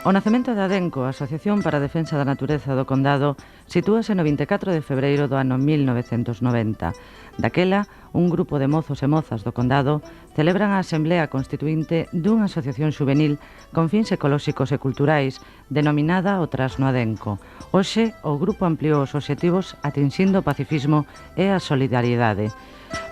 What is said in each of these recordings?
O nacemento da ADENCO, a Asociación para a Defensa da Natureza do Condado, sitúase no 24 de febreiro do ano 1990. Daquela, un grupo de mozos e mozas do Condado celebran a Asamblea Constituinte dunha asociación xuvenil con fins ecolóxicos e culturais denominada o Trasno ADENCO. Hoxe, o grupo ampliou os obxectivos atinxindo o pacifismo e a solidariedade.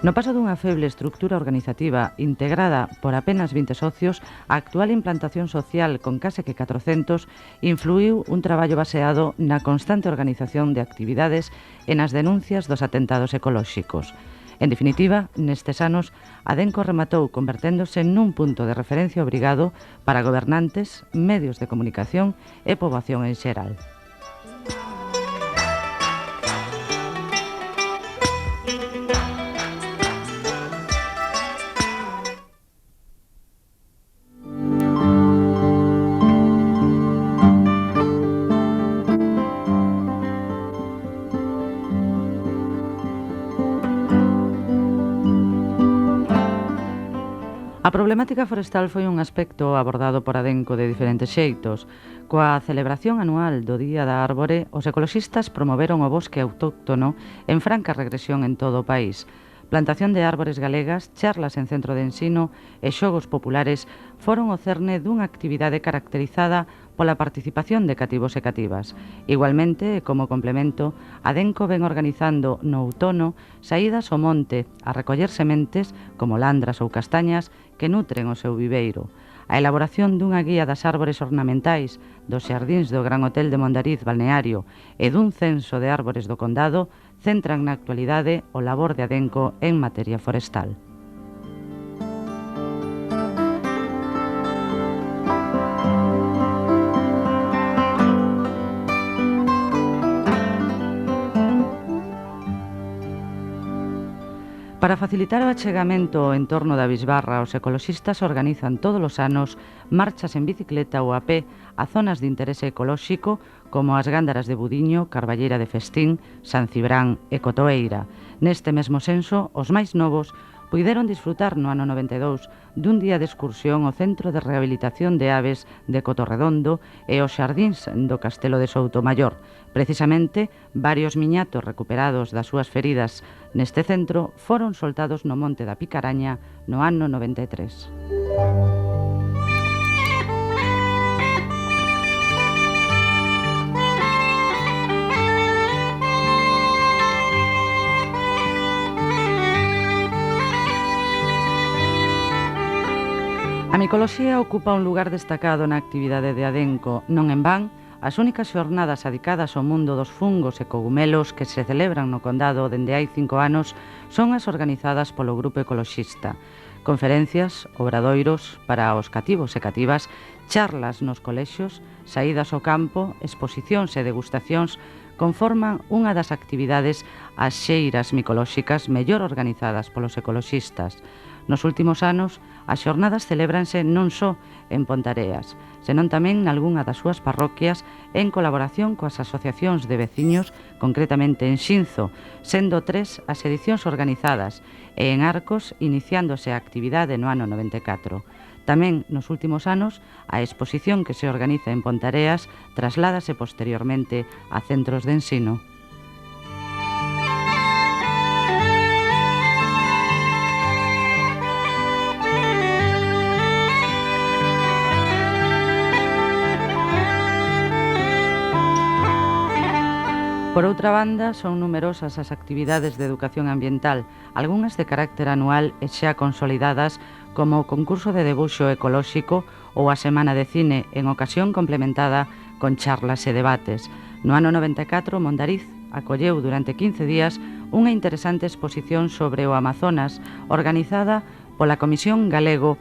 No paso dunha feble estructura organizativa integrada por apenas 20 socios, a actual implantación social con case que 400 influiu un traballo baseado na constante organización de actividades e nas denuncias dos atentados ecolóxicos. En definitiva, nestes anos, ADENCO rematou converténdose nun punto de referencia obrigado para gobernantes, medios de comunicación e poboación en xeral. A problemática forestal foi un aspecto abordado por ADENCO de diferentes xeitos. Coa celebración anual do Día da Árbore, os ecoloxistas promoveron o bosque autóctono en franca regresión en todo o país. Plantación de árbores galegas, charlas en centro de ensino e xogos populares foron o cerne dunha actividade caracterizada pola participación de cativos e cativas. Igualmente, como complemento, ADENCO ven organizando no outono saídas ao monte a recoller sementes como landras ou castañas que nutren o seu viveiro. A elaboración dunha guía das árbores ornamentais dos xardíns do Gran Hotel de Mondariz Balneario e dun censo de árbores do Condado centran na actualidade o labor de ADENCO en materia forestal. Para facilitar o achegamento ao entorno da Bisbarra, os ecoloxistas organizan todos os anos marchas en bicicleta ou a pé a zonas de interese ecolóxico como as Gándaras de Budiño, Carballeira de Festín, San Cibrán e Cotoeira. Neste mesmo senso, os máis novos puideron disfrutar no ano 92 dun día de excursión ao Centro de Rehabilitación de Aves de Cotorredondo e aos xardíns do Castelo de Soutomaior. Precisamente, varios miñatos recuperados das súas feridas neste centro foron soltados no Monte da Picaraña no ano 93. A micoloxía ocupa un lugar destacado na actividade de ADENCO. Non en van, as únicas xornadas adicadas ao mundo dos fungos e cogumelos que se celebran no Condado dende hai 5 anos son as organizadas polo Grupo Ecoloxista. Conferencias, obradoiros para os cativos e cativas, charlas nos colexios, saídas ao campo, exposicións e degustacións conforman unha das actividades as xeiras micolóxicas mellor organizadas polos ecoloxistas. Nos últimos anos, as xornadas celébranse non só en Pontareas, senón tamén nalgunha das súas parroquias en colaboración coas asociacións de veciños, concretamente en Xinzo, sendo 3 as edicións organizadas e en Arcos iniciándose a actividade no ano 94. Tamén, nos últimos anos, a exposición que se organiza en Pontareas trasládase posteriormente a centros de ensino. Por outra banda, son numerosas as actividades de educación ambiental, algunhas de carácter anual e xa consolidadas como o concurso de debuxo ecolóxico ou a Semana de Cine, en ocasión complementada con charlas e debates. No ano 94, Mondariz acolleu durante 15 días unha interesante exposición sobre o Amazonas organizada pola Comisión Galego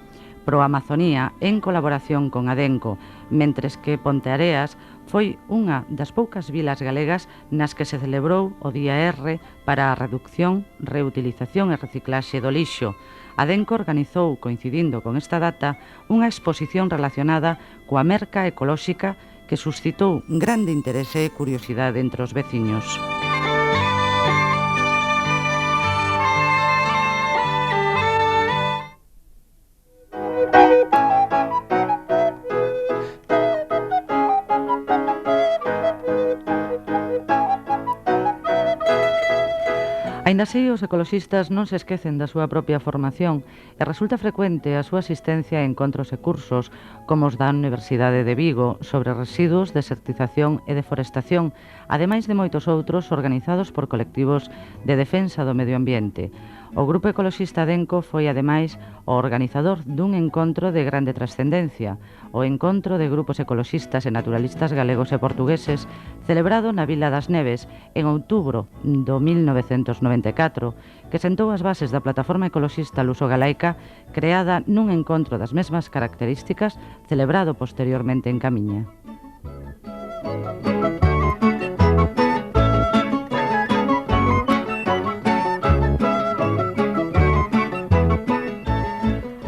Pro Amazonía en colaboración con ADENCO, mentres que Ponteareas foi unha das poucas vilas galegas nas que se celebrou o Día R para a reducción, reutilización e reciclaxe do lixo. ADENCO organizou, coincidindo con esta data, unha exposición relacionada coa merca ecolóxica que suscitou grande interese e curiosidade entre os veciños. Aínda así, os ecoloxistas non se esquecen da súa propia formación e resulta frecuente a súa asistencia a encontros e cursos como os da Universidade de Vigo sobre residuos, desertización e deforestación, ademais de moitos outros organizados por colectivos de defensa do medio ambiente. O Grupo Ecoloxista Adenco foi, ademais, o organizador dun encontro de grande trascendencia, o Encontro de Grupos Ecoloxistas e Naturalistas Galegos e Portugueses, celebrado na Vila das Neves en outubro do 1994, que sentou as bases da plataforma ecoloxista luso-galaica creada nun encontro das mesmas características celebrado posteriormente en Camiña.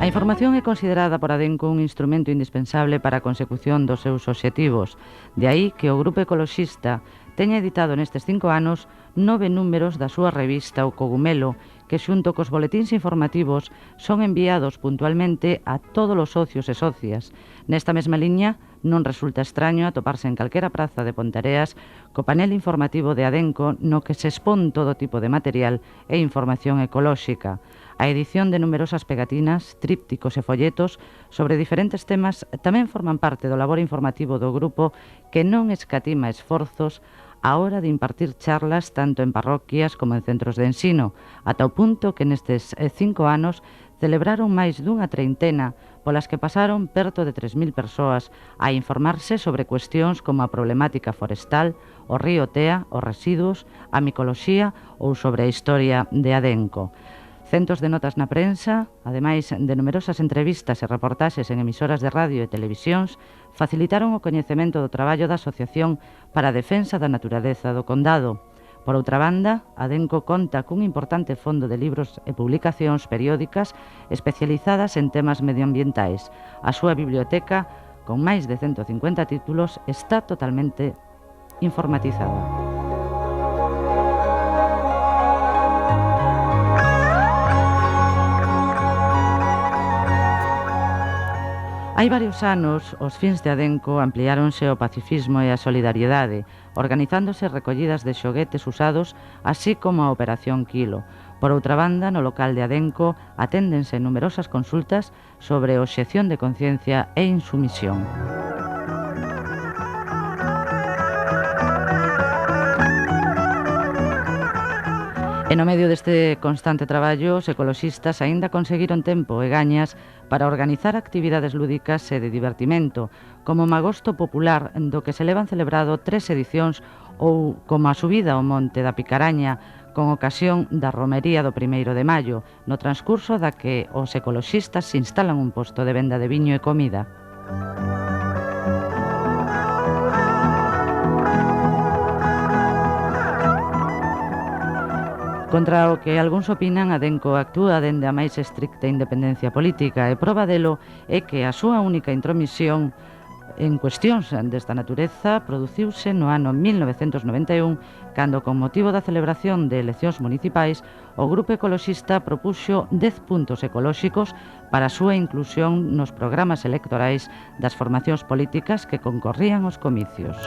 A información é considerada por Adenco un instrumento indispensable para a consecución dos seus obxectivos. De aí que o Grupo Ecoloxista teña editado nestes 5 anos 9 números da súa revista O Cogumelo, que xunto cos boletíns informativos son enviados puntualmente a todos os socios e socias. Nesta mesma liña, non resulta extraño atoparse en calquera praza de Ponteareas co panel informativo de Adenco no que se expón todo tipo de material e información ecolóxica. A edición de numerosas pegatinas, trípticos e folletos sobre diferentes temas tamén forman parte do labor informativo do grupo, que non escatima esforzos á hora de impartir charlas tanto en parroquias como en centros de ensino, ata o punto que nestes 5 anos celebraron máis dunha treintena, polas que pasaron perto de 3.000 persoas a informarse sobre cuestións como a problemática forestal, o río Tea, os residuos, a micoloxía ou sobre a historia de Adenco. Centos de notas na prensa, ademais de numerosas entrevistas e reportaxes en emisoras de radio e televisións, facilitaron o coñecemento do traballo da Asociación para a Defensa da Naturaleza do Condado. Por outra banda, Adenco conta cun importante fondo de libros e publicacións periódicas especializadas en temas medioambientais. A súa biblioteca, con máis de 150 títulos, está totalmente informatizada. Hai varios anos, os fins de Adenco ampliáronse ao pacifismo e a solidariedade, organizándose recollidas de xoguetes usados, así como a Operación Kilo. Por outra banda, no local de Adenco aténdense numerosas consultas sobre obxección de conciencia e insumisión. E no medio deste constante traballo, os ecoloxistas aínda conseguiron tempo e gañas para organizar actividades lúdicas e de divertimento, como o Magosto Popular, do que se levan celebrado 3 edicións, ou como a subida ao Monte da Picaraña, con ocasión da romería do 1º de maio, no transcurso da que os ecoloxistas se instalan un posto de venda de viño e comida. Contra o que algúns opinan, Adenco actúa dende a máis estricta independencia política e proba delo é que a súa única intromisión en cuestións desta natureza produciuse no ano 1991, cando, con motivo da celebración de eleccións municipais, o Grupo Ecoloxista propuxo 10 puntos ecolóxicos para a súa inclusión nos programas electorais das formacións políticas que concorrían aos comicios.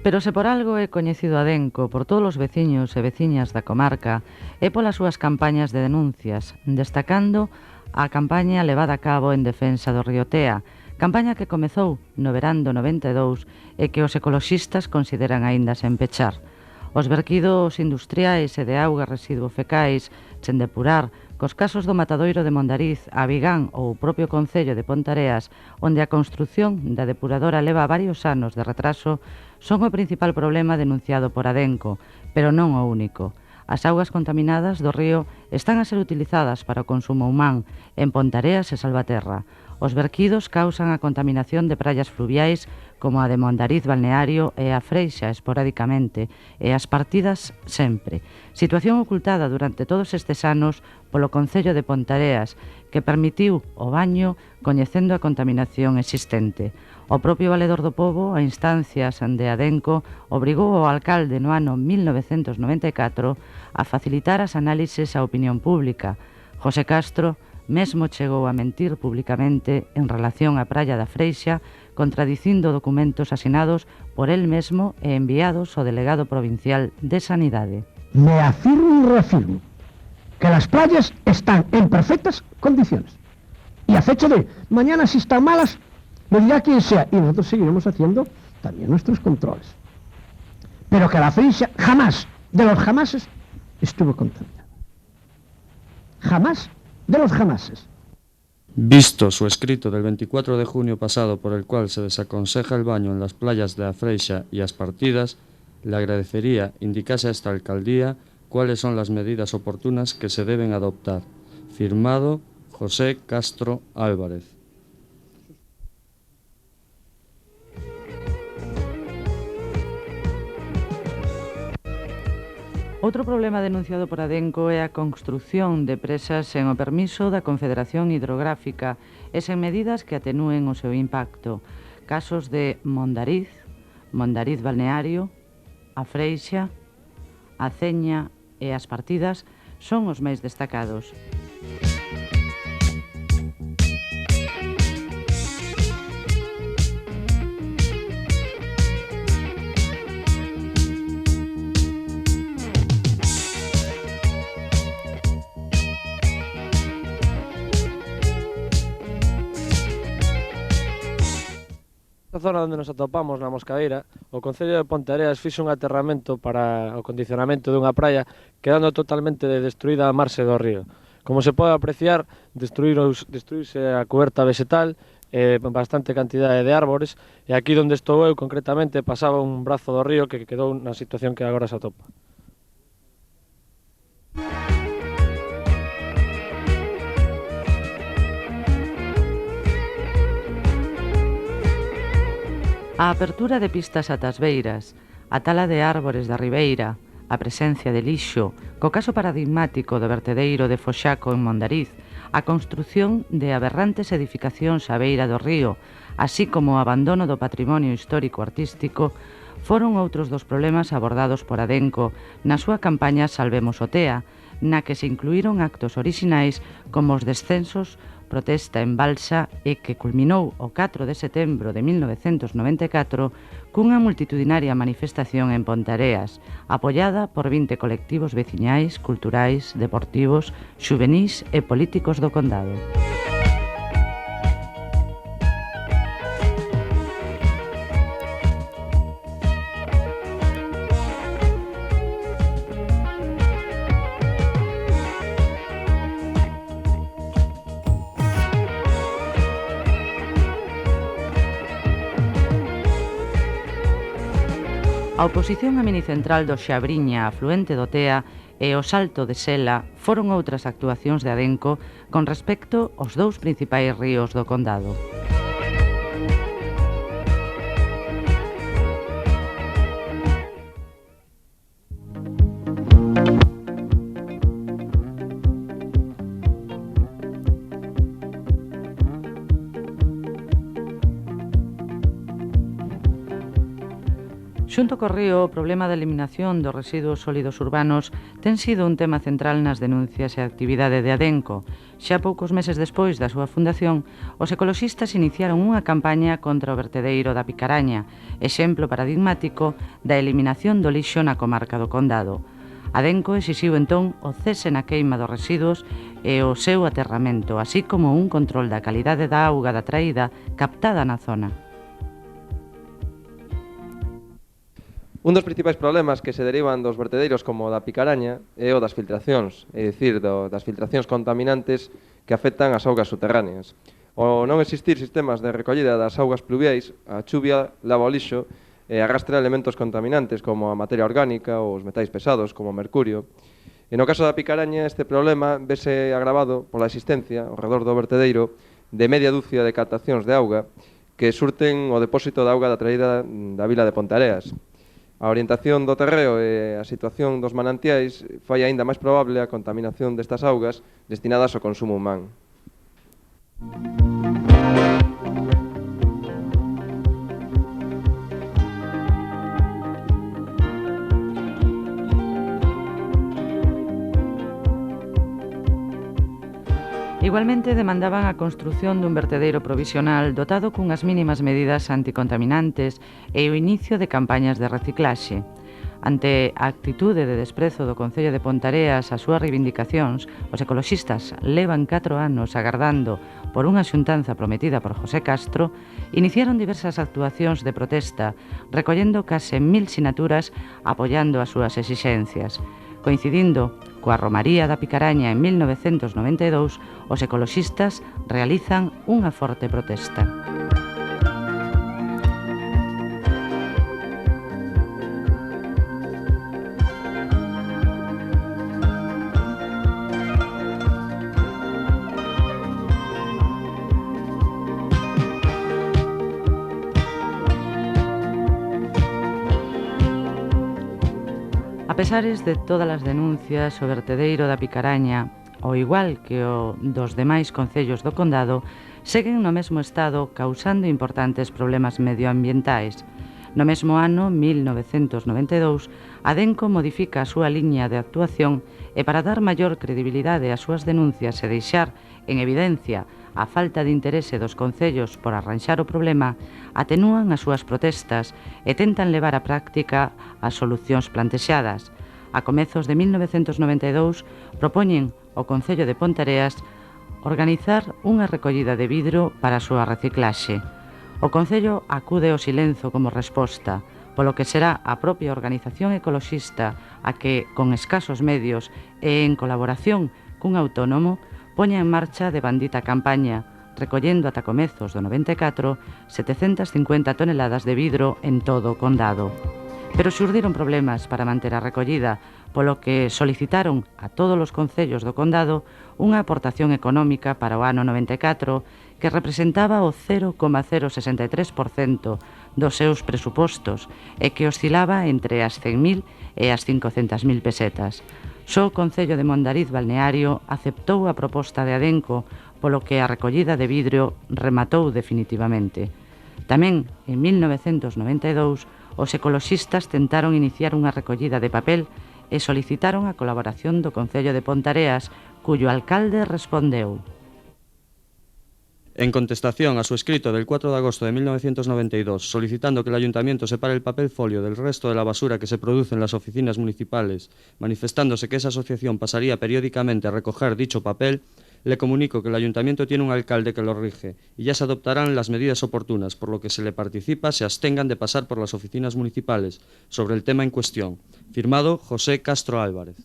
Pero se por algo é coñecido Adenco por todos os veciños e veciñas da comarca, é polas súas campañas de denuncias, destacando a campaña levada a cabo en defensa do río Tea, campaña que comezou no verán do 92 e que os ecoloxistas consideran aínda sen pechar. Os verquidos industriais e de auga residuos fecais sen depurar, cos casos do matadoiro de Mondariz, a Vigán ou o propio concello de Ponteareas, onde a construción da depuradora leva varios anos de retraso, son o principal problema denunciado por Adenco, pero non o único. As augas contaminadas do río están a ser utilizadas para o consumo humán en Ponteareas e Salvaterra. Os verquidos causan a contaminación de praias fluviais como a de Mondariz Balneario e a Freixa esporádicamente e as partidas sempre. Situación ocultada durante todos estes anos polo Concello de Ponteareas, que permitiu o baño coñecendo a contaminación existente. O propio Valedor do Pobo, a instancias de Adenco, obrigou ao alcalde no ano 1994 a facilitar as análises á opinión pública. José Castro mesmo chegou a mentir públicamente en relación á praia da Freixa, contradicindo documentos asinados por el mesmo e enviados ao delegado provincial de Sanidade. Me afirmo y reafirmo que las playas están en perfectas condiciones. Y a fecha de mañana, si están malas, lo dirá quien sea. Y nosotros seguiremos haciendo también nuestros controles. Pero que la Freixa jamás, de los jamases, estuvo contaminada. Jamás de los jamases. Visto su escrito del 24 de junio pasado por el cual se desaconseja el baño en las playas de A Freixa y As Partidas, le agradecería indicase a esta alcaldía cuáles son las medidas oportunas que se deben adoptar. Firmado José Castro Álvarez. Outro problema denunciado por Adenco é a construción de presas sen o permiso da Confederación Hidrográfica e sen medidas que atenúen o seu impacto. Casos de Mondariz, Mondariz Balneario, A Freixa, A Ceña e As Partidas son os máis destacados. Na zona onde nos atopamos, na Moscadeira, o Concello de Ponteareas fixo un aterramento para o condicionamento dunha praia quedando totalmente destruída a marxe do río. Como se pode apreciar, destruíse a coberta vegetal, bastante cantidade de árbores, e aquí onde estou eu, concretamente, pasaba un brazo do río que quedou na situación que agora se atopa. A apertura de pistas ata as beiras, a tala de árbores da ribeira, a presencia de lixo, co caso paradigmático do vertedeiro de Foxaco en Mondariz, a construción de aberrantes edificacións á beira do río, así como o abandono do patrimonio histórico artístico, foron outros dos problemas abordados por Adenco na súa campaña Salvemos o Tea, na que se incluíron actos orixinais como os descensos, protesta en Balsa e que culminou o 4 de setembro de 1994 cunha multitudinaria manifestación en Ponteareas, apoiada por 20 colectivos veciñais, culturais, deportivos, xuvenís e políticos do condado. A oposición á minicentral do Xabriña, afluente do Tea, e o Salto de Sela foron outras actuacións de Adenco con respecto aos dous principais ríos do condado. Xunto co río, o problema da eliminación dos residuos sólidos urbanos ten sido un tema central nas denuncias e actividade de Adenco. Xa poucos meses despois da súa fundación, os ecoloxistas iniciaron unha campaña contra o vertedeiro da Picaraña, exemplo paradigmático da eliminación do lixo na comarca do Condado. Adenco exixiu entón o cese na queima dos residuos e o seu aterramento, así como un control da calidade da auga da traída captada na zona. Un dos principais problemas que se derivan dos vertedeiros como o da Picaraña é o das filtracións, é dicir, das filtracións contaminantes que afectan as augas subterráneas. O non existir sistemas de recollida das augas pluviais, a chuvia lava o lixo e arrastra elementos contaminantes como a materia orgánica ou os metais pesados como o mercurio. E no caso da Picaraña, este problema vese agravado pola existencia, ao redor do vertedeiro, de media dúcia de captacións de auga que surten o depósito de auga da traída da vila de Ponteareas. A orientación do terreo e a situación dos manantiais fai aínda máis probable a contaminación destas augas destinadas ao consumo humano. Igualmente demandaban a construción dun vertedeiro provisional dotado cunhas mínimas medidas anticontaminantes e o inicio de campañas de reciclaxe. Ante a actitude de desprezo do Concello de Ponteareas ás súas reivindicacións, os ecoloxistas levan 4 anos agardando por unha xuntanza prometida por José Castro, iniciaron diversas actuacións de protesta, recollendo case 1000 sinaturas apoiando as súas exixencias. Coincidindo coa Romaría da Picaraña en 1992, os ecoloxistas realizan unha forte protesta. A pesares de todas as denuncias, o vertedeiro da Picaraña, ao igual que o dos demais concellos do condado, seguen no mesmo estado causando importantes problemas medioambientais. No mesmo ano, 1992, Adenco modifica a súa liña de actuación e para dar maior credibilidade ás súas denuncias e deixar en evidencia a falta de interese dos concellos por arranxar o problema, atenúan as súas protestas e tentan levar á práctica as solucións plantexadas. A comezos de 1992 propoñen ao Concello de Ponteareas organizar unha recollida de vidro para a súa reciclaxe. O Concello acude ao silenzo como resposta, polo que será a propia organización ecoloxista a que, con escasos medios e en colaboración cun autónomo, poña en marcha de bandita campaña, recollendo ata comezos do 94 750 toneladas de vidro en todo o condado. Pero xurdiron problemas para manter a recollida, polo que solicitaron a todos os concellos do condado unha aportación económica para o ano 94 que representaba o 0,063% dos seus presupostos e que oscilaba entre as 100.000 e as 500.000 pesetas. Só o Concello de Mondariz Balneario aceptou a proposta de Adenco, polo que a recollida de vidro rematou definitivamente. Tamén, en 1992, os ecoloxistas tentaron iniciar unha recollida de papel e solicitaron a colaboración do Concello de Ponteareas, cuyo alcalde respondeu: En contestación a su escrito del 4 de agosto de 1992, solicitando que el Ayuntamiento separe el papel folio del resto de la basura que se produce en las oficinas municipales, manifestándose que esa asociación pasaría periódicamente a recoger dicho papel, le comunico que el Ayuntamiento tiene un alcalde que lo rige y ya se adoptarán las medidas oportunas, por lo que se le participa se abstengan de pasar por las oficinas municipales sobre el tema en cuestión. Firmado José Castro Álvarez.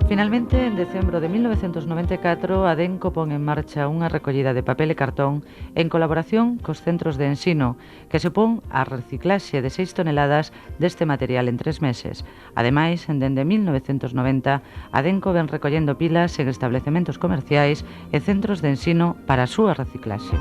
Finalmente, en decembro de 1994, Adenco pon en marcha unha recollida de papel e cartón en colaboración cos centros de ensino, que supón a reciclaxe de 6 toneladas deste material en 3 meses. Ademais, dende 1990, Adenco ven recollendo pilas en establecementos comerciais e centros de ensino para a súa reciclaxe.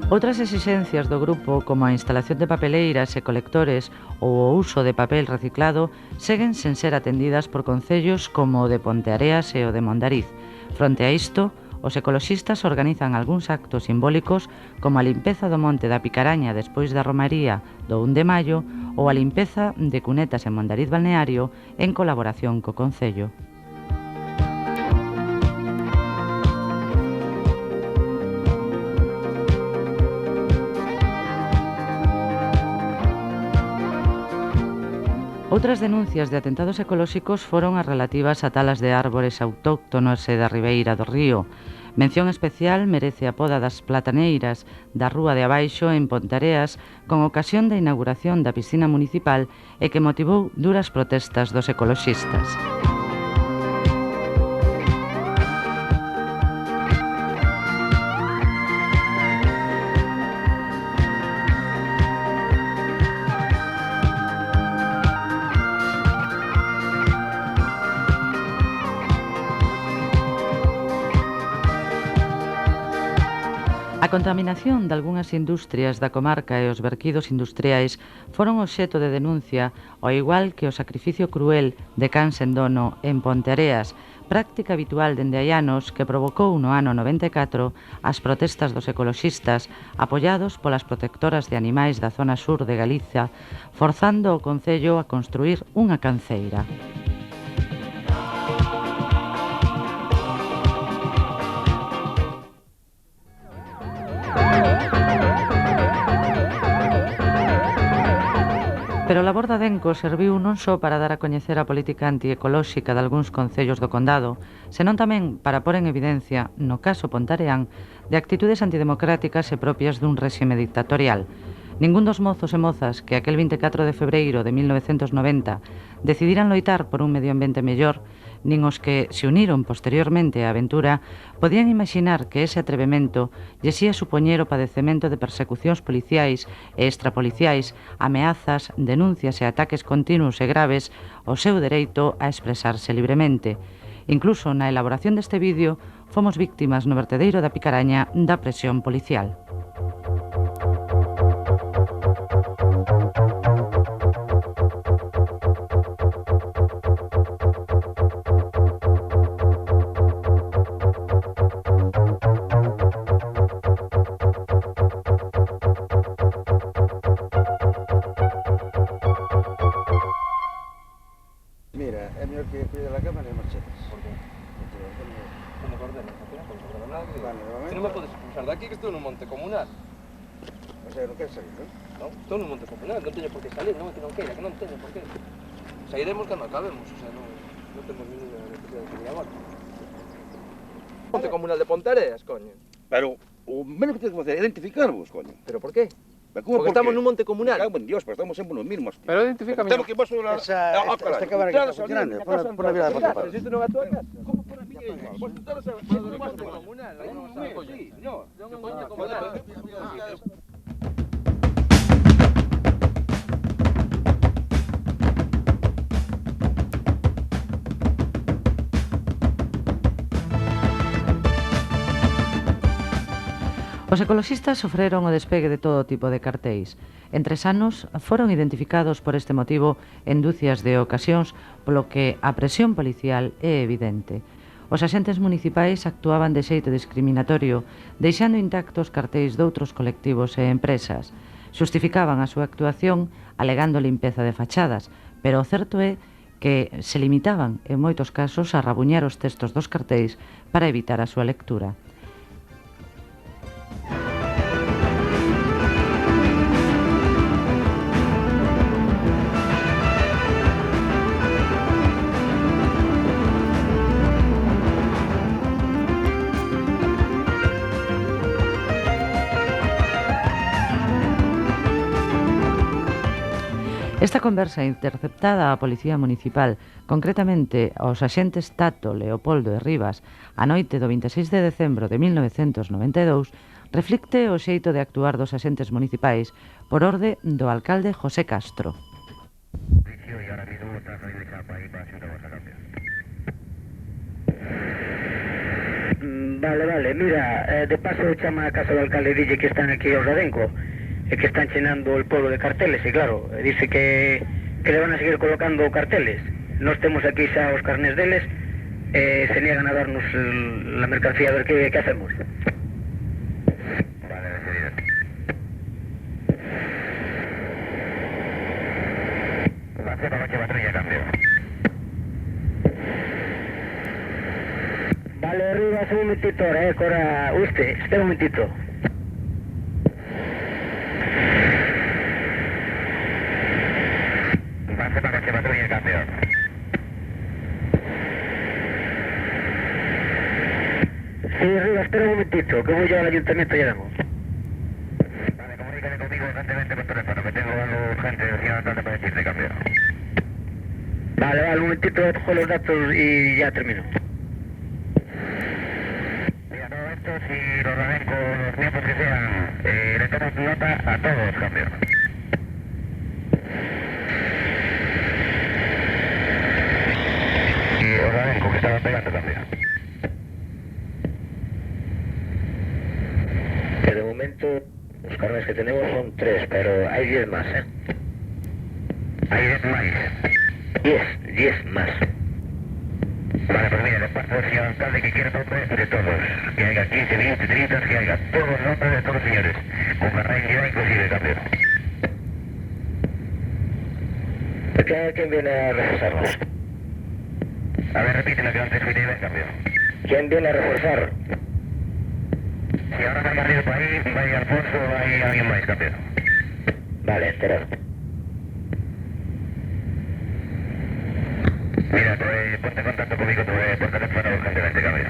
Outras exixencias do grupo, como a instalación de papeleiras e colectores ou o uso de papel reciclado, seguen sen ser atendidas por concellos como o de Ponteareas e o de Mondariz. Fronte a isto, os ecoloxistas organizan algúns actos simbólicos como a limpeza do monte da Picaraña despois da romaría do 1 de maio ou a limpeza de cunetas en Mondariz Balneario en colaboración co Concello. Outras denuncias de atentados ecolóxicos foron as relativas a talas de árbores autóctonos e da ribeira do río. Mención especial merece a poda das plataneiras da Rúa de Abaixo en Ponteareas con ocasión da inauguración da piscina municipal e que motivou duras protestas dos ecoloxistas. A contaminación de algunhas industrias da comarca e os verquidos industriais foron obxecto de denuncia, ao igual que o sacrificio cruel de cans en dono en Ponteareas, práctica habitual dende hai anos que provocou no ano 94 as protestas dos ecoloxistas apoiados polas protectoras de animais da zona sur de Galiza, forzando o Concello a construir unha canceira. Pero o labor da Adenco serviu non só para dar a coñecer a política antiecolóxica de algúns concellos do condado, senón tamén para pôr en evidencia, no caso Pontareán, de actitudes antidemocráticas e propias dun réxime dictatorial. Ningún dos mozos e mozas que aquel 24 de febreiro de 1990 decidiran loitar por un medio ambiente mellor, nin os que se uniron posteriormente á aventura, podían imaginar que ese atrevemento lles ia supoñer o padecemento de persecucións policiais e extrapoliciais, ameazas, denuncias e ataques continuos e graves ao seu dereito a expresarse libremente. Incluso na elaboración deste vídeo, fomos víctimas no vertedeiro da Picaraña da presión policial. Mira, é mellor que cuide la cámara e marchetes. Por qué? Como coordenas, como coordenas. Vale, de momento. Si non me podes expulsar de aquí que estou no monte comunal. O sea, non queres salir, non? Non, estou no monte comunal, non teño por que salir, non é que non queira, que non teño por que. Sairemos cando acabemos, o sea, non temos ninguna necesidade de salir agora. Monte comunal de Pontareas, coño. Pero o menos que tens que facer é identificarvos, coño. Pero por qué? Pero como Porque por estamos qué? nun monte comunal. Me cago en Dios, pero estamos sempre nos mismos, tío. Pero identifícame. Temos que ir vos a... Esta cámara que está funcionando, pon la vida de fondo. Pero si isto non é a tua casa. Como por a miña? Vos estás a... Monte comunal, Sí, señor. monte comunal. Os ecoloxistas sofreron o despegue de todo tipo de cartéis. En 3 anos foron identificados por este motivo en dúcias de ocasións, polo que a presión policial é evidente. Os axentes municipais actuaban de xeito discriminatorio, deixando intactos cartéis doutros colectivos e empresas. Xustificaban a súa actuación alegando limpeza de fachadas, pero o certo é que se limitaban, en moitos casos, a rabuñar os textos dos cartéis para evitar a súa lectura. Esta conversa interceptada á Policía Municipal, concretamente aos axentes Tato, Leopoldo e Rivas, a noite do 26 de decembro de 1992, reflicte o xeito de actuar dos axentes municipais por orde do alcalde José Castro. Vale, mira, de paso chama a casa do alcalde e dille que están aquí os Adenco e que están chenando el pueblo de carteles e claro, dice que le van a seguir colocando carteles. Nos temos aquí xa os carnés deles e se niegan a darnos la mercancía, a ver que hacemos. Vale, decidido. Va a ser para patrulla, cambio. Vale, Rivas, un momentito ahora, ahora usted, espera un momentito. Va a ser para que patrulla el cambio. Sí, Rivas, espera un momentito, que voy yo al ayuntamiento y llamo. Vale, comunícame conmigo urgentemente por teléfono, que tengo algo urgente de ciudad para decirte, cambio. Vale, un momentito, cojo los datos y ya termino. Si los Adenco, los miembros que sean, le toman nota a todos, cambio. Y los Adenco que estaban pegando, cambio. momento los carnes que tenemos son 3, pero hay 10 más, ¿eh? Hay 10 más. 10 más. Vale, pues mira, le paso al señor alcalde que quiera nombre de todos. Que haya 15, 20, 30, que haya todos los nombres de todos los señores. Con carrera inclusive, cambio. ¿Quién viene a reforzarnos? A ver, repite la que antes fui de cambio. ¿Quién viene a reforzar? Si ahora va Garrido por ahí, va Alfonso, hay alguien más, cambio. Vale, espera. Mira, ponte en contacto conmigo por teléfono urgentemente, cambio.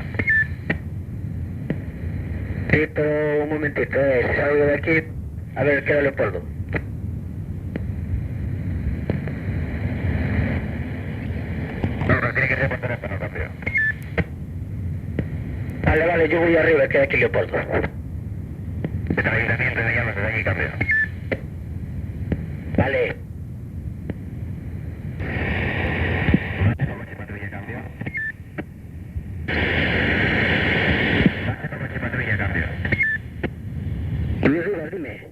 Sí, pero un momentito, si salgo de aquí, a ver, queda Leopoldo. No, pero tiene que ser por teléfono, cambio. Vale, yo voy arriba, queda aquí Leopoldo. Desde el ayuntamiento de llamas, desde allí, cambio. Vale. Patrulla, cambio. Patrulla, cambio. Luis Rivas, dime.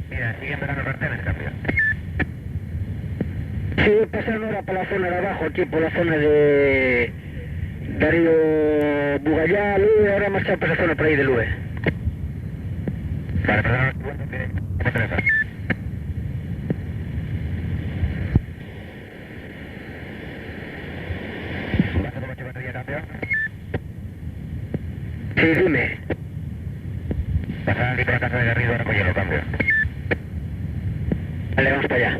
Mira, siguen pegando carteles, cambio. Sí, pasaron ahora por la zona de abajo, aquí por la zona de Darío Bugallá, Lue, ahora marchado por esa zona por ahí de Lue. Vale, perdón, ¿qué me interesa? ¿Vas a tomar patrulla, cambio? Sí, dime. Pasar aquí por la casa de Garrido, ahora con hielo, cambio. Vale, vamos para allá.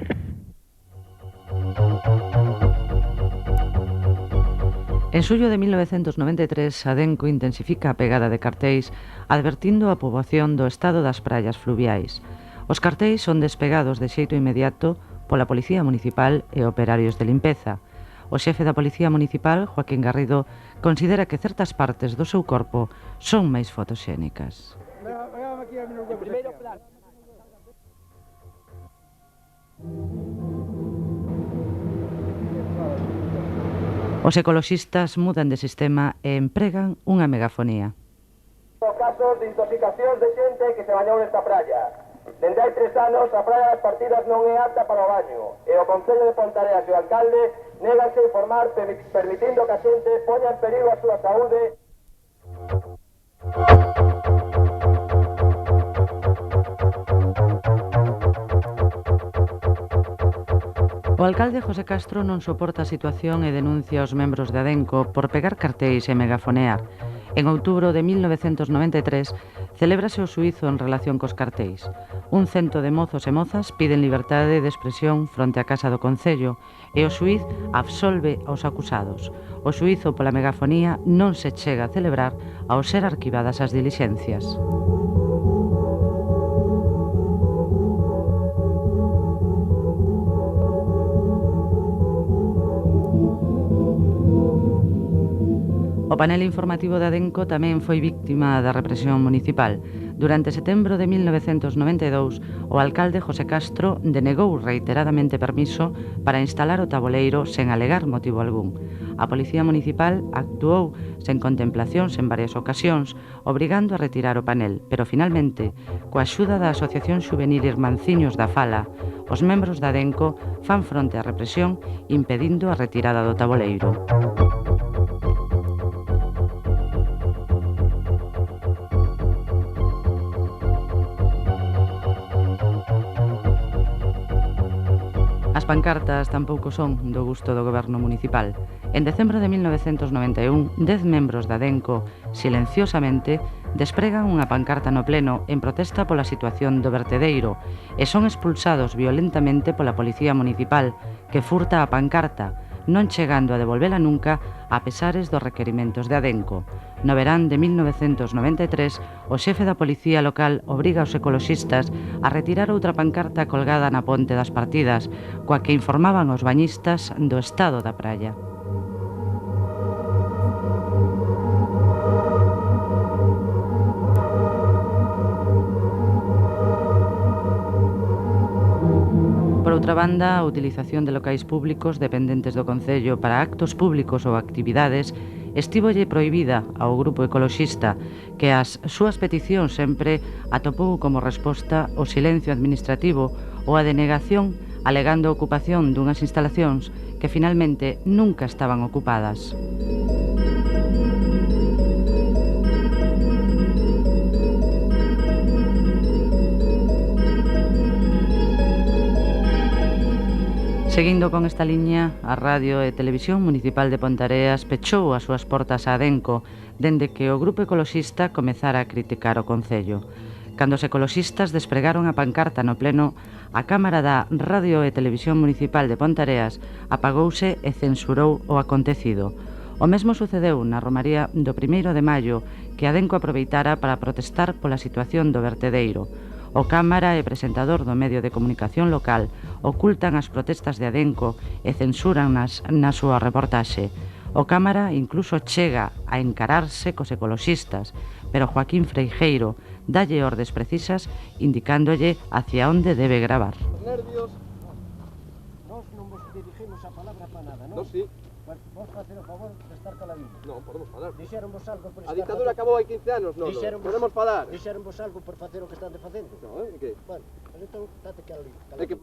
En xullo de 1993, Adenco intensifica a pegada de cartéis advertindo a poboación do estado das praias fluviais. Os cartéis son despegados de xeito inmediato pola Policía Municipal e operarios de limpeza. O xefe da Policía Municipal, Joaquín Garrido, considera que certas partes do seu corpo son máis fotoxénicas. Os ecoloxistas mudan de sistema e empregan unha megafonía. Casos de intoxicacións de xente que se bañou nesta praia. Dende hai 3 anos a praia das Partidas non é apta para o baño e o Concello de Pontareas e o alcalde néganse a informar permitindo que a xente poña en perigo a súa saúde. O alcalde José Castro non soporta a situación e denuncia aos membros de Adenco por pegar cartéis e megafonear. En outubro de 1993 celébrase o xuízo en relación cos cartéis. 100 de mozos e mozas piden liberdade de expresión fronte á Casa do Concello e o xuíz absolve aos acusados. O xuízo pola megafonía non se chega a celebrar ao ser arquivadas as dilixencias. O panel informativo de Adenco tamén foi víctima da represión municipal. Durante setembro de 1992, o alcalde José Castro denegou reiteradamente permiso para instalar o taboleiro sen alegar motivo algún. A Policía Municipal actuou sen contemplacións en varias ocasións, obrigando a retirar o panel, pero finalmente, coa axuda da Asociación Xuvenil Irmanciños da Fala, os membros da Adenco fan fronte á represión impedindo a retirada do taboleiro. As pancartas tampouco son do gusto do goberno municipal. En decembro de 1991, 10 membros da Adenco, silenciosamente, despregan unha pancarta no pleno en protesta pola situación do vertedeiro e son expulsados violentamente pola Policía Municipal, que furta a pancarta, non chegando a devolvela nunca a pesares dos requerimentos de Adenco. No verán de 1993, o xefe da Policía Local obriga aos ecoloxistas a retirar outra pancarta colgada na Ponte das Partidas, coa que informaban aos bañistas do estado da praia. Por outra banda, a utilización de locais públicos dependentes do Concello para actos públicos ou actividades estivolle prohibida ao grupo ecoloxista, que as súas peticións sempre atopou como resposta o silencio administrativo ou a denegación, alegando a ocupación dunhas instalacións que finalmente nunca estaban ocupadas. Seguindo con esta liña, a Radio e Televisión Municipal de Ponteareas pechou as súas portas a Adenco dende que o grupo ecoloxista comezara a criticar o Concello. Cando os ecoloxistas despregaron a pancarta no pleno, a Cámara da Radio e Televisión Municipal de Ponteareas apagouse e censurou o acontecido. O mesmo sucedeu na Romaría do 1º de maio, que Adenco aproveitara para protestar pola situación do vertedeiro. O Cámara e presentador do medio de comunicación local ocultan as protestas de Adenco e censurannas na súa reportaxe. O Cámara incluso chega a encararse cos ecoloxistas, pero Joaquín Freijeiro dalle ordes precisas indicándolle hacia onde debe gravar. Nervios. Nós non vos dirigimos a palabra para nada, non? No, sí. Vos facer o favor de estar caladinho. Non, podemos falar. Dixéronvos algo por A dictadura acabou hai 15 anos, non? Podemos falar. Dixéronvos algo por facer o que están facendo. Non, e que? Bueno, pues entón, date caladinho. É que...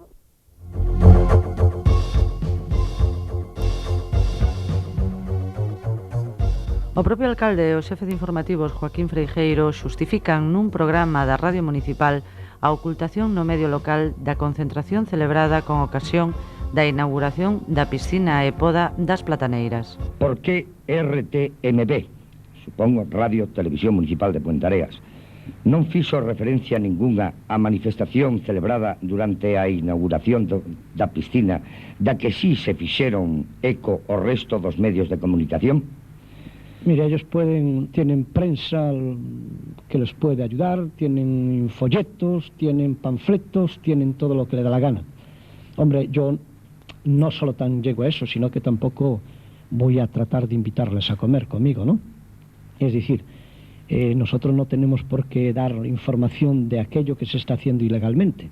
O propio alcalde e o xefe de informativos Joaquín Freijeiro xustifican nun programa da Radio Municipal a ocultación no medio local da concentración celebrada con ocasión da inauguración da piscina e poda das Plataneiras. ¿Por qué RTMB, supongo Radio Televisión Municipal de Ponteareas, non fixo referencia ningunha á manifestación celebrada durante a inauguración da piscina da que sí se fixeron eco o resto dos medios de comunicación? Mira, ellos tienen prensa que les puede ayudar, tienen folletos, tienen panfletos, tienen todo lo que le da la gana. Hombre, yo no solo tan llego a eso, sino que tampoco voy a tratar de invitarles a comer conmigo, ¿no? Es decir, nosotros no tenemos por qué dar información de aquello que se está haciendo ilegalmente.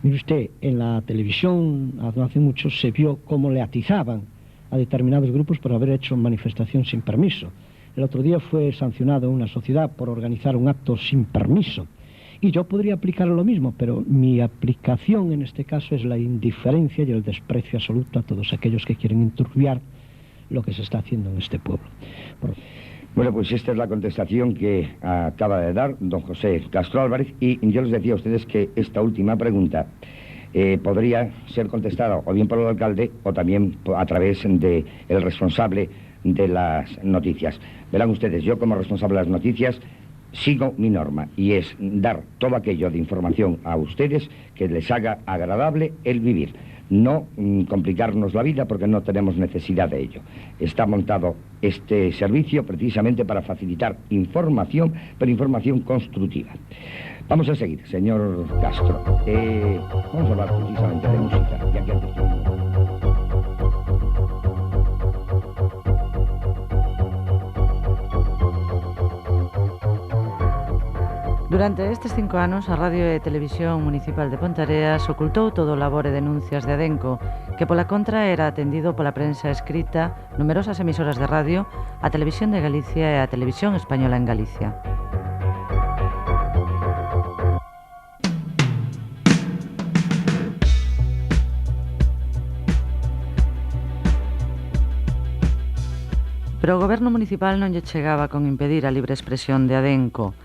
Mire usted, en la televisión no hace mucho se vio cómo le atizaban a determinados grupos por haber hecho manifestación sin permiso. El otro día fue sancionado una sociedad por organizar un acto sin permiso. Y yo podría aplicar lo mismo, pero mi aplicación en este caso es la indiferencia y el desprecio absoluto a todos aquellos que quieren enturbiar lo que se está haciendo en este pueblo. Bueno, pues esta es la contestación que acaba de dar don José Castro Álvarez, y yo les decía a ustedes que esta última pregunta podría ser contestada o bien por el alcalde o también a través del responsable de las noticias. Verán ustedes, yo como responsable de las noticias sigo mi norma, y es dar todo aquello de información a ustedes que les haga agradable el vivir. No complicarnos la vida porque no tenemos necesidad de ello. Está montado este servicio precisamente para facilitar información, pero información constructiva. Vamos a seguir, señor Castro. Vamos a hablar precisamente de música, ya que antes Durante estes 5 anos, a Radio e Televisión Municipal de Ponteareas ocultou todo o labor e denuncias de Adenco, que pola contra era atendido pola prensa escrita, numerosas emisoras de radio, a Televisión de Galicia e a Televisión Española en Galicia. Pero o goberno municipal non lle chegaba con impedir a libre expresión de Adenco.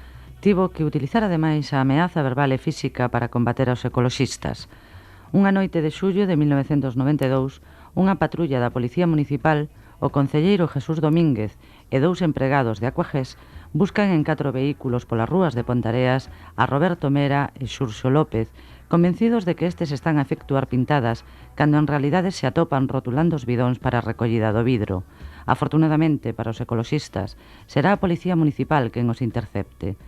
Tivo que utilizar ademais a ameaza verbal e física para combater aos ecoloxistas. Unha noite de xullo de 1992, unha patrulla da Policía Municipal, o concelleiro Jesús Domínguez e 2 empregados de Aquagés buscan en 4 vehículos polas rúas de Ponteareas a Roberto Mera e Xurxo López, convencidos de que estes están a efectuar pintadas, cando en realidade se atopan rotulando os bidóns para a recollida do vidro. Afortunadamente, para os ecoloxistas, será a Policía Municipal quen os intercepte.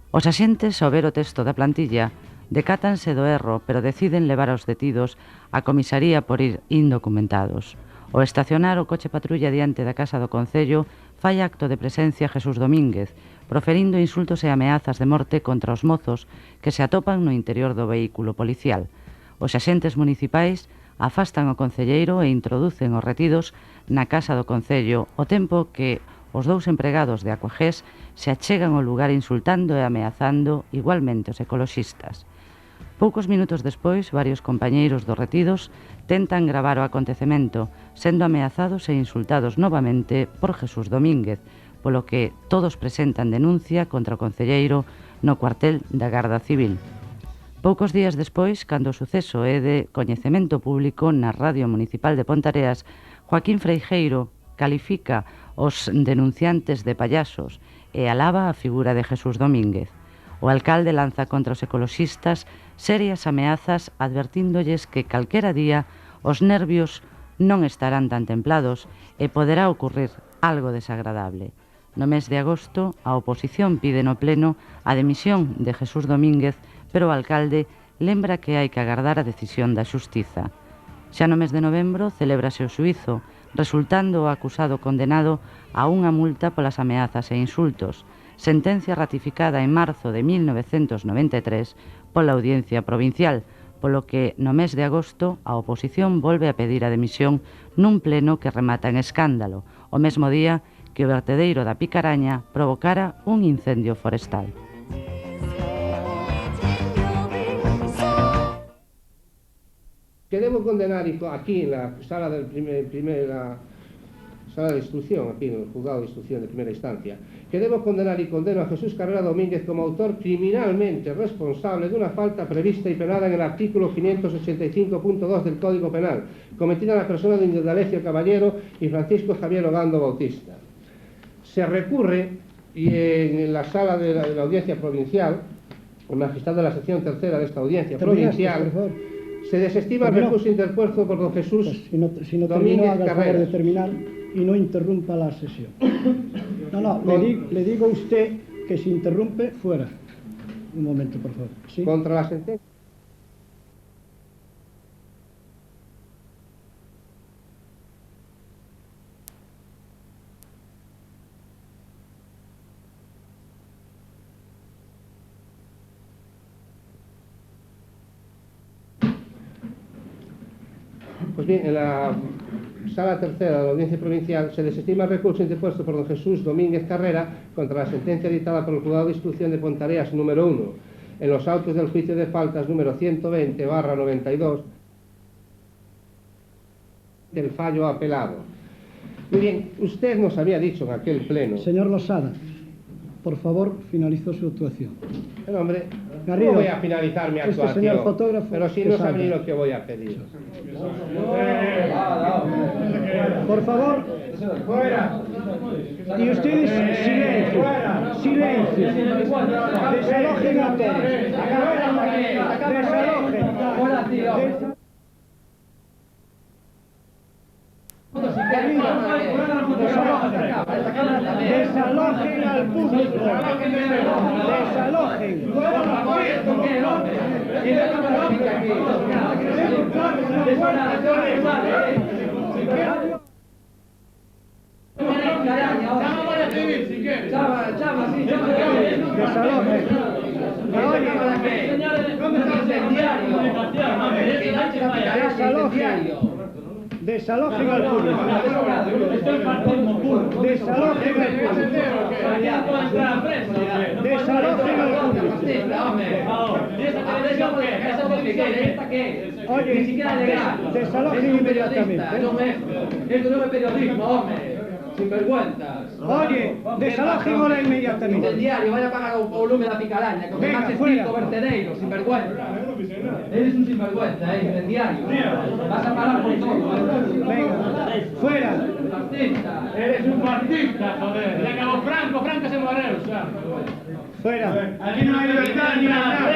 Os axentes, ao ver o texto da plantilla, decátanse do erro, pero deciden levar aos detidos á comisaría por ir indocumentados. Ao estacionar o coche patrulla diante da casa do Concello, fai acto de presencia Jesús Domínguez, proferindo insultos e ameazas de morte contra os mozos que se atopan no interior do vehículo policial. Os axentes municipais afastan o concelleiro e introducen os retidos na casa do Concello, o tempo que os dous empregados de Aquagés se achegan ao lugar insultando e ameazando igualmente os ecoloxistas. Poucos minutos despois, varios compañeiros dos retidos tentan gravar o acontecemento, sendo ameazados e insultados novamente por Jesús Domínguez, polo que todos presentan denuncia contra o concelleiro no cuartel da Garda Civil. Poucos días despois, cando o suceso é de coñecemento público na Radio Municipal de Pontareas, Joaquín Freijeiro califica os denunciantes de payasos e alaba a figura de Jesús Domínguez. O alcalde lanza contra os ecoloxistas serias ameazas advertíndolles que calquera día os nervios non estarán tan templados e poderá ocurrir algo desagradable. No mes de agosto, a oposición pide no pleno a demisión de Jesús Domínguez, pero o alcalde lembra que hai que agardar a decisión da xustiza. Xa no mes de novembro celébrase o xuízo, resultando o acusado condenado a unha multa polas ameazas e insultos, sentencia ratificada en marzo de 1993 pola Audiencia Provincial, polo que no mes de agosto a oposición volve a pedir a demisión nun pleno que remata en escándalo, o mesmo día que o vertedeiro da Picaraña provocara un incendio forestal. Queremos condenar aquí en la sala del sala de instrucción, aquí en el juzgado de instrucción de primera instancia, queremos condenar y condeno a Jesús Carrera Domínguez como autor criminalmente responsable de una falta prevista y penada en el artículo 585.2 del Código Penal, cometida en la persona de Indalecio Caballero y Francisco Javier Ogando Bautista. Se recurre y en la sala de la audiencia provincial, el magistrado de la sección tercera de esta audiencia provincial, se desestima el recurso interpuesto por don Jesús si no Domínguez haga el favor Carrera. de terminar y no interrumpa la sesión. No, le digo a usted que si interrumpe, fuera. Un momento, por favor. ¿Sí? Contra la sentencia. Pues bien, en la sala tercera de la audiencia provincial se desestima el recurso interpuesto por don Jesús Domínguez Carrera contra la sentencia dictada por el juzgado de instrucción de Pontareas número 1 en los autos del juicio de faltas número 120/92 del fallo apelado. Muy bien, usted nos había dicho en aquel pleno... Señor Losada, por favor, finalizó su actuación. Pero hombre, Garrido, no voy a finalizar mi actuación, señor fotógrafo, pero si que no sabe salga. ni lo que voy a pedir. Por favor. Y ustedes, silencio. Silencio. Desalojen a todos. Desalojen. Desalojen al público. Desalojen. Desalojen al público. Desalojen al público. Desalojen al público. Oye, desalojen inmediatamente. Esto no es periodismo, hombre. Sinvergüenzas. Oye, desalojen ahora inmediatamente. El diario, vaya a pagar un volumen de la Picaraña, con Venga, más fuera. escrito vertedero, sinvergüenza. Eres un sinvergüenza, el diario. Vas a pagar por todo. Venga, fuera. Fascista. Eres un fascista, joder. Le acabó Franco se murió, ¿sabes? Fuera. Aquí no hay libertad ni nada.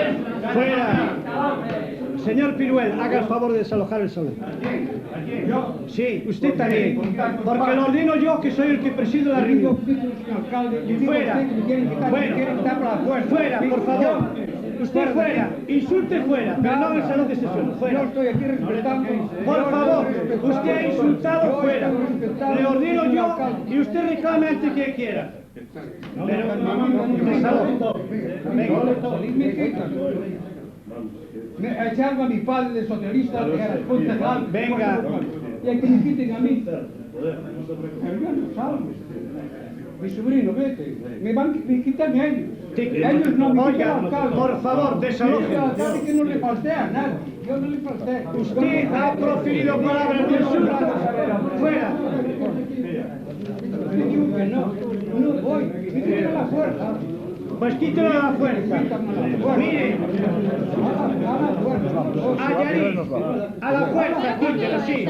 Fuera. Señor Piruel, haga el favor de desalojar el salón. ¿Yo? Sí, usted también. Porque lo ordeno yo, que soy el que presido la reunión. Fuera. Fuera, por favor. Usted fuera. Insulte fuera. Pero no en el salón de sesiones. Fuera. Yo estoy aquí respetando. Por favor, usted ha insultado fuera. Le ordeno yo y usted reclame ante que quiera. Pero, desalojo. Venga. Echaron a mi padre de socialista que era el concejal. Venga. Y hay que me quiten a mí. Hermano, ¿sabes? Mi sobrino, vete. Me quitan ellos. Ellos no me quitan. Por favor, desalojen. Sabe que no le falté a nadie. Yo no le falté. Usted ha proferido palabras de insulto. Fuera. Me digo que no. No voy. Me quiten a la fuerza. Pues quítelo a la fuerza. Mire. A la fuerza, quítelo, sí.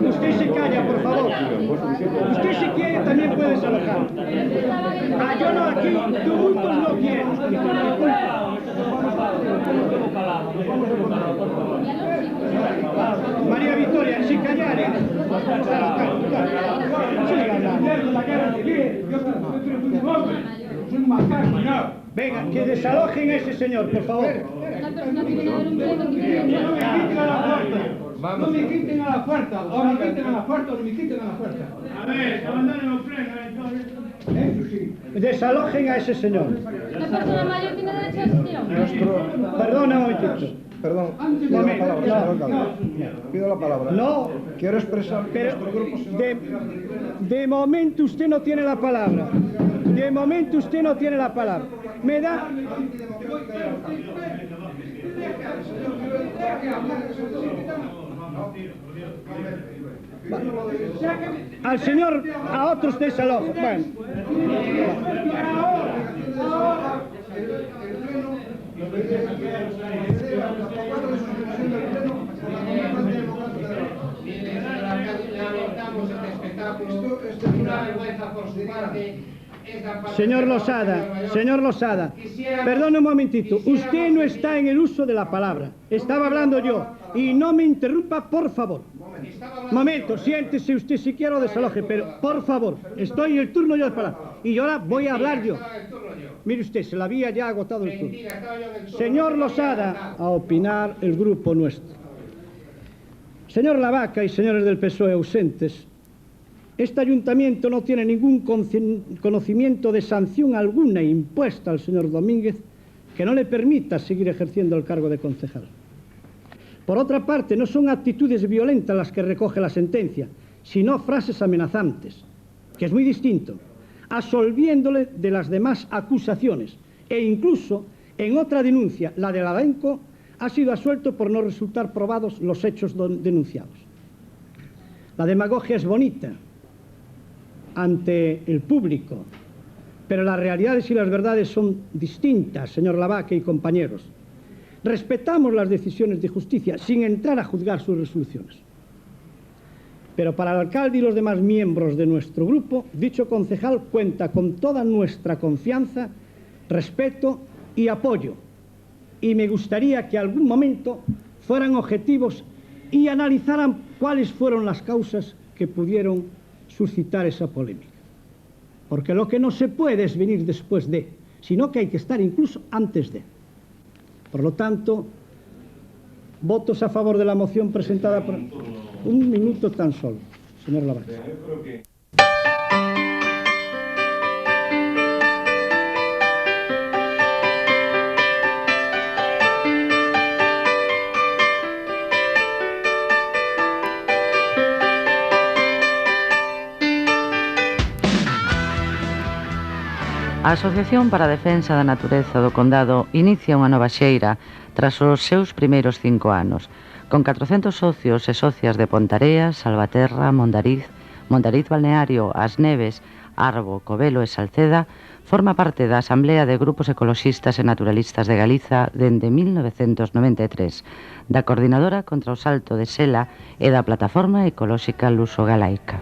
Usted se calla, por favor. Usted si quiere también puede desalojar. Yo no aquí, tumultos no quiero. María Victoria, sin callar, Venga, que desalojen a ese señor, por favor. No me quiten a la fuerza. O me quiten a la fuerza o no me quiten a la fuerza. A ver, que abandonen los frenos. Desalojen a ese señor. ¿La persona mayor tiene derecho a sesión? Perdona un momentito. Perdón, pido la palabra, señor alcalde. Pido la palabra. No. Quiero expresar que nuestro grupo, señor... De momento usted no tiene la palabra. De momento usted no tiene la palabra. Me da... Al señor, a otros desaloja. Bueno. Señor Losada, perdone un momentito, usted no está en el uso de la palabra, estaba hablando yo, y no me interrumpa, por favor. Momento, siéntese usted si quiere o desaloje, pero por favor, estoy en el turno yo de palabra, y ahora voy a hablar yo. Mire usted, se la había ya agotado el turno. Señor Losada, a opinar el grupo nuestro. Señor Lavaca y señores del PSOE ausentes, este ayuntamiento no tiene ningún conocimiento de sanción alguna impuesta al señor Domínguez que no le permita seguir ejerciendo el cargo de concejal. Por otra parte, no son actitudes violentas las que recoge la sentencia, sino frases amenazantes, que es muy distinto, absolviéndole de las demás acusaciones, e incluso en otra denuncia, la de Adenco, ha sido absuelto por no resultar probados los hechos denunciados. La demagogia es bonita ante el público, pero las realidades y las verdades son distintas, señor Lavaca y compañeros. Respetamos las decisiones de justicia sin entrar a juzgar sus resoluciones. Pero para el alcalde y los demás miembros de nuestro grupo, dicho concejal cuenta con toda nuestra confianza, respeto y apoyo. Y me gustaría que algún momento fueran objetivos y analizaran cuáles fueron las causas que pudieron suscitar esa polémica. Porque lo que no se puede es venir después de, sino que hay que estar incluso antes de. Por lo tanto, votos a favor de la moción presentada por... Un minuto tan solo, señor Lavaca. A Asociación para a Defensa da Natureza do Condado inicia unha nova xeira tras os seus primeiros 5 anos, con 400 socios e socias de Pontareas, Salvaterra, Mondariz Balneario, As Neves, Arbo, Covelo e Salceda. Forma parte da Asamblea de Grupos Ecoloxistas e Naturalistas de Galiza dende 1993, da Coordinadora contra o Salto de Sela e da Plataforma Ecolóxica Luso-Galaica.